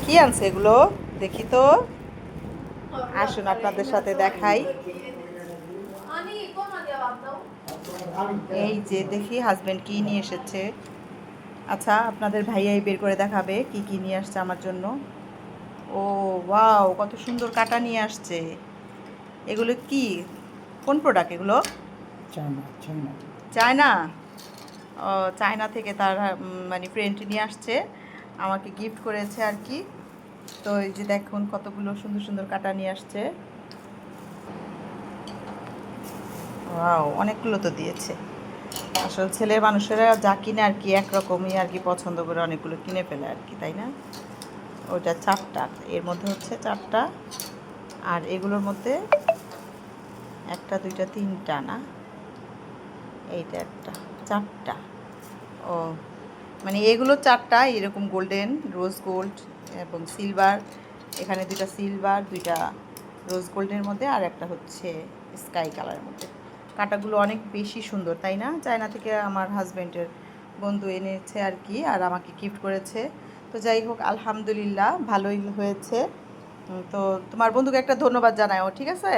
কি আনছে এগুলো দেখি তো। আসুন আপনাদের সাথে দেখাই। এই যে দেখি হাজবেন্ড কি নিয়ে এসেছে। আচ্ছা আপনাদের ভাইয়াই বের করে দেখাবে কি কি নিয়ে আসছে আমার জন্য। ও ওয়াও, কত সুন্দর কাটা নিয়ে আসছে। এগুলো কি, কোন প্রোডাক্ট এগুলো? China China China. ও, চায়না থেকে তার মানে ফ্রেন্ড নিয়ে আসছে, আমাকে গিফট করেছে আর কি। তো এই যে দেখুন কতগুলো সুন্দর সুন্দর কাটা নিয়ে আসছে। ওয়াও, অনেকগুলো তো দিয়েছে। আসলে ছেলের মানুষেরা যা কিনে আর কি একরকমই আর কি পছন্দ করে অনেকগুলো কিনে ফেলে আর কি, তাই না? ওইটা চারটা, এর মধ্যে হচ্ছে চারটা। আর এগুলোর মধ্যে একটা দুইটা তিনটা না, এইটা একটা, চারটা। ও, মানে এগুলো চারটা এরকম গোল্ডেন, রোজ গোল্ড এবং সিলভার। এখানে দুইটা সিলভার, দুইটা রোজ গোল্ডের মধ্যে, আর একটা হচ্ছে স্কাই কালারের মধ্যে। কাটাগুলো অনেক বেশি সুন্দর, তাই না? চায়না থেকে আমার হাজব্যান্ডের বন্ধু এনেছে আর কি, আর আমাকে গিফট করেছে। তো যাই হোক, আলহামদুলিল্লাহ ভালোই হয়েছে। তো তোমার বন্ধুকে একটা ধন্যবাদ জানাও, ঠিক আছে?